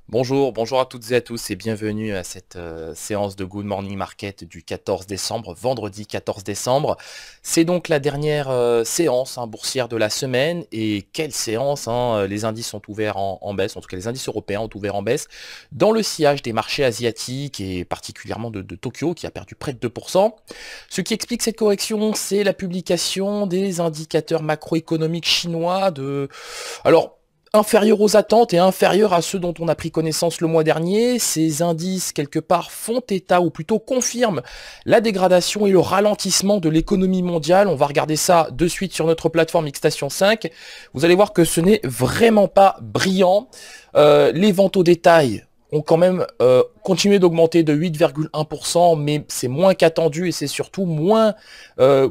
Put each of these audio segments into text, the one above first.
Bonjour à toutes et à tous et bienvenue à cette séance de Good Morning Market du 14 décembre, vendredi 14 décembre. C'est donc la dernière séance boursière de la semaine et quelle séance, les indices sont ouverts en baisse, en tout cas les indices européens ont ouvert en baisse dans le sillage des marchés asiatiques et particulièrement de Tokyo qui a perdu près de 2%. Ce qui explique cette correction, c'est la publication des indicateurs macroéconomiques chinois Alors, inférieurs aux attentes et inférieurs à ceux dont on a pris connaissance le mois dernier. Ces indices, quelque part, font état, ou plutôt confirment, la dégradation et le ralentissement de l'économie mondiale. On va regarder ça de suite sur notre plateforme Xstation 5. Vous allez voir que ce n'est vraiment pas brillant. Les ventes au détail ont quand même continué d'augmenter de 8,1%, mais c'est moins qu'attendu et c'est surtout moins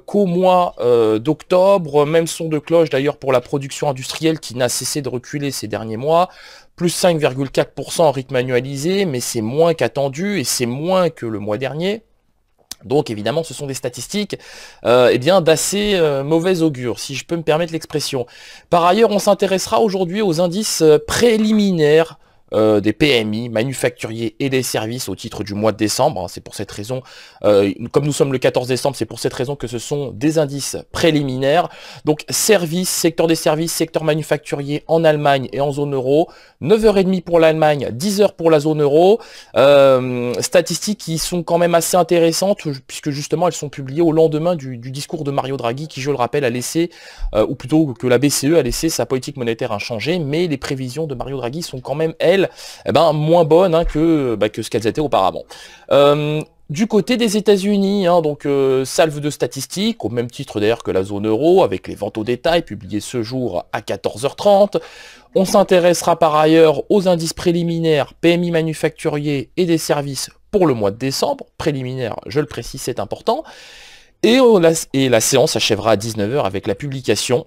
qu'au mois d'octobre. Même son de cloche d'ailleurs pour la production industrielle qui n'a cessé de reculer ces derniers mois, plus 5,4% en rythme annualisé, mais c'est moins qu'attendu et c'est moins que le mois dernier. Donc évidemment ce sont des statistiques d'assez mauvais augure, si je peux me permettre l'expression. Par ailleurs, on s'intéressera aujourd'hui aux indices préliminaires des PMI, manufacturiers et des services au titre du mois de décembre. C'est pour cette raison, comme nous sommes le 14 décembre, c'est pour cette raison que ce sont des indices préliminaires. Donc services, secteur des services, secteur manufacturier en Allemagne et en zone euro, 9h30 pour l'Allemagne, 10h pour la zone euro. Statistiques qui sont quand même assez intéressantes puisque justement elles sont publiées au lendemain du discours de Mario Draghi qui, je le rappelle, a laissé, ou plutôt que la BCE a laissé sa politique monétaire inchangée, mais les prévisions de Mario Draghi sont quand même, elles, moins bonnes que ce qu'elles étaient auparavant. Du côté des États-Unis, salve de statistiques, au même titre d'ailleurs que la zone euro, avec les ventes au détail publiées ce jour à 14h30. On s'intéressera par ailleurs aux indices préliminaires PMI manufacturier et des services pour le mois de décembre. Préliminaire, je le précise, c'est important. Et la séance s'achèvera à 19h avec la publication.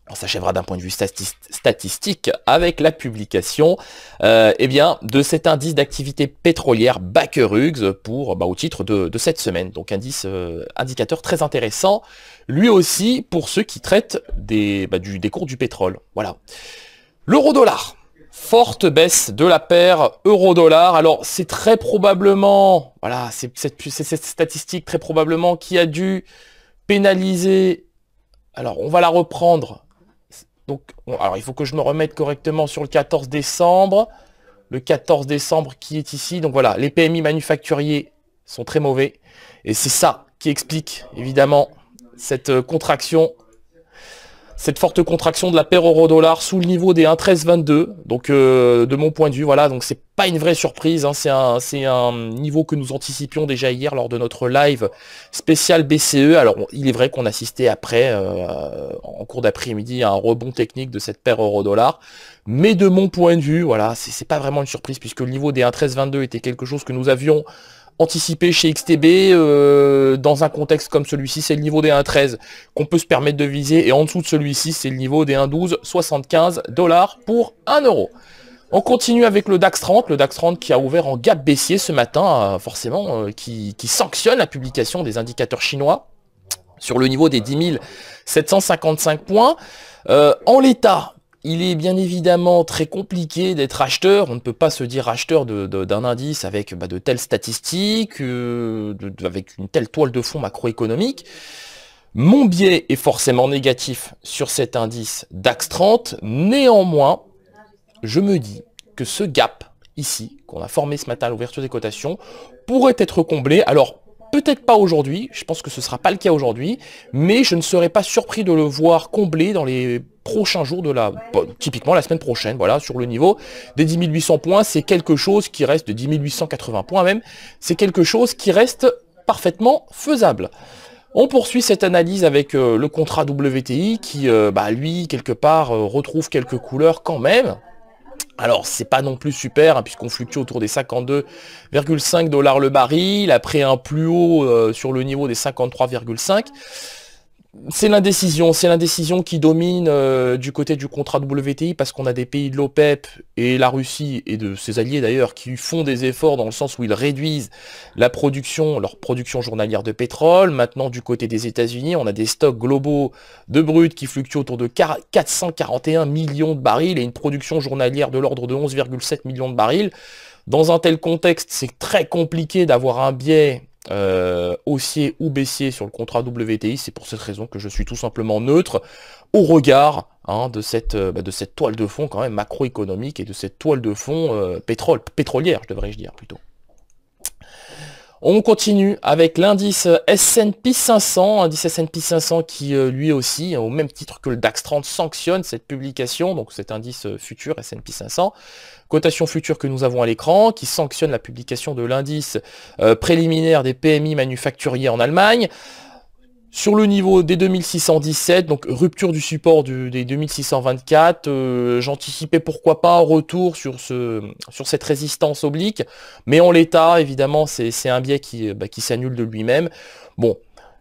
On s'achèvera d'un point de vue statistique avec la publication de cet indice d'activité pétrolière Baker Hughes au titre de cette semaine. Donc indicateur très intéressant, lui aussi pour ceux qui traitent des cours du pétrole. Voilà. L'euro-dollar. Forte baisse de la paire euro-dollar. Alors c'est très probablement, c'est cette statistique très probablement qui a dû pénaliser. Alors on va la reprendre. Donc, il faut que je me remette correctement sur le 14 décembre. Le 14 décembre qui est ici. Donc voilà, les PMI manufacturiers sont très mauvais. Et c'est ça qui explique, évidemment, cette contraction, cette forte contraction de la paire euro-dollar sous le niveau des 1,1322. Donc, de mon point de vue, voilà, donc c'est pas une vraie surprise. C'est un niveau que nous anticipions déjà hier lors de notre live spécial BCE. Alors, il est vrai qu'on assistait après, en cours d'après-midi, à un rebond technique de cette paire euro-dollar. Mais de mon point de vue, voilà, c'est pas vraiment une surprise puisque le niveau des 1,1322 était quelque chose que nous avions anticipé chez XTB dans un contexte comme celui-ci. C'est le niveau des 1,13 qu'on peut se permettre de viser et en dessous de celui-ci c'est le niveau des 1,1275 $ pour 1 euro. On continue avec le DAX 30, qui a ouvert en gap baissier ce matin, forcément, qui sanctionne la publication des indicateurs chinois sur le niveau des 10 755 points. En l'état, il est bien évidemment très compliqué d'être acheteur. On ne peut pas se dire acheteur d'un indice avec de telles statistiques, avec une telle toile de fond macroéconomique. Mon biais est forcément négatif sur cet indice DAX 30. Néanmoins, je me dis que ce gap ici, qu'on a formé ce matin à l'ouverture des cotations, pourrait être comblé. Alors, peut-être pas aujourd'hui, je pense que ce ne sera pas le cas aujourd'hui, mais je ne serais pas surpris de le voir comblé dans les prochains jours typiquement la semaine prochaine, voilà, sur le niveau des 10 800 points, c'est quelque chose qui reste, de 10 880 points même, c'est quelque chose qui reste parfaitement faisable. On poursuit cette analyse avec le contrat WTI qui, lui, quelque part, retrouve quelques couleurs quand même. Alors, c'est pas non plus super, puisqu'on fluctue autour des 52,5 $ le baril, après un plus haut sur le niveau des 53,5. C'est l'indécision qui domine du côté du contrat WTI parce qu'on a des pays de l'OPEP et la Russie et de ses alliés d'ailleurs qui font des efforts dans le sens où ils réduisent leur production journalière de pétrole. Maintenant du côté des États-Unis, on a des stocks globaux de brut qui fluctuent autour de 441 millions de barils et une production journalière de l'ordre de 11,7 millions de barils. Dans un tel contexte, c'est très compliqué d'avoir un biais haussier ou baissier sur le contrat WTI. C'est pour cette raison que je suis tout simplement neutre au regard de cette toile de fond quand même macroéconomique et de cette toile de fond pétrolière, devrais-je dire plutôt. On continue avec l'indice S&P 500, indice S&P 500 qui lui aussi, au même titre que le DAX 30, sanctionne cette publication, donc cet indice futur S&P 500, cotation future que nous avons à l'écran, qui sanctionne la publication de l'indice préliminaire des PMI manufacturiers en Allemagne. Sur le niveau des 2617, donc rupture du support des 2624, j'anticipais pourquoi pas un retour sur cette résistance oblique, mais en l'état, évidemment, c'est un biais qui s'annule de lui-même. Bon,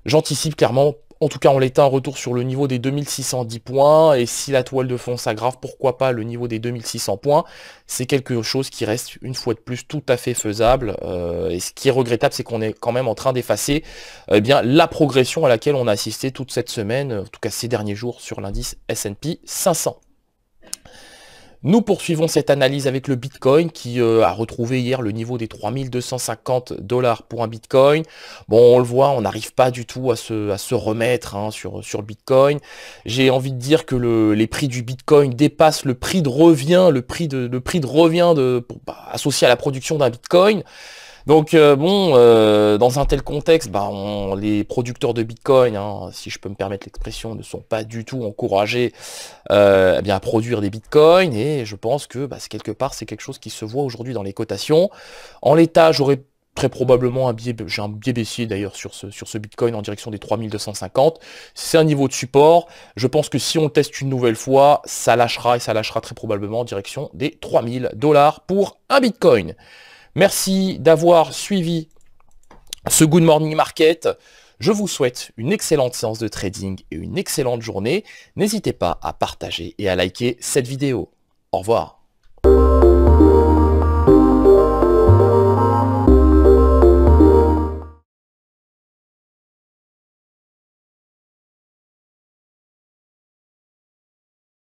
j'anticipe clairement, en tout cas en l'état, un retour sur le niveau des 2610 points, et si la toile de fond s'aggrave, pourquoi pas le niveau des 2600 points. C'est quelque chose qui reste, une fois de plus, tout à fait faisable, et ce qui est regrettable, c'est qu'on est quand même en train d'effacer la progression à laquelle on a assisté toute cette semaine, en tout cas ces derniers jours, sur l'indice S&P 500. Nous poursuivons cette analyse avec le Bitcoin qui a retrouvé hier le niveau des 3250 $ pour un Bitcoin. Bon, on le voit, on n'arrive pas du tout à se remettre sur le Bitcoin. J'ai envie de dire que les prix du Bitcoin dépassent le prix de revient, associé à la production d'un Bitcoin. Donc dans un tel contexte, les producteurs de Bitcoin, si je peux me permettre l'expression, ne sont pas du tout encouragés à produire des Bitcoins, et je pense que quelque part c'est quelque chose qui se voit aujourd'hui dans les cotations. En l'état, j'aurais très probablement j'ai un biais baissier d'ailleurs sur ce Bitcoin en direction des 3250. C'est un niveau de support. Je pense que si on teste une nouvelle fois, ça lâchera, et ça lâchera très probablement en direction des 3000 $ pour un Bitcoin. Merci d'avoir suivi ce Good Morning Market. Je vous souhaite une excellente séance de trading et une excellente journée. N'hésitez pas à partager et à liker cette vidéo. Au revoir.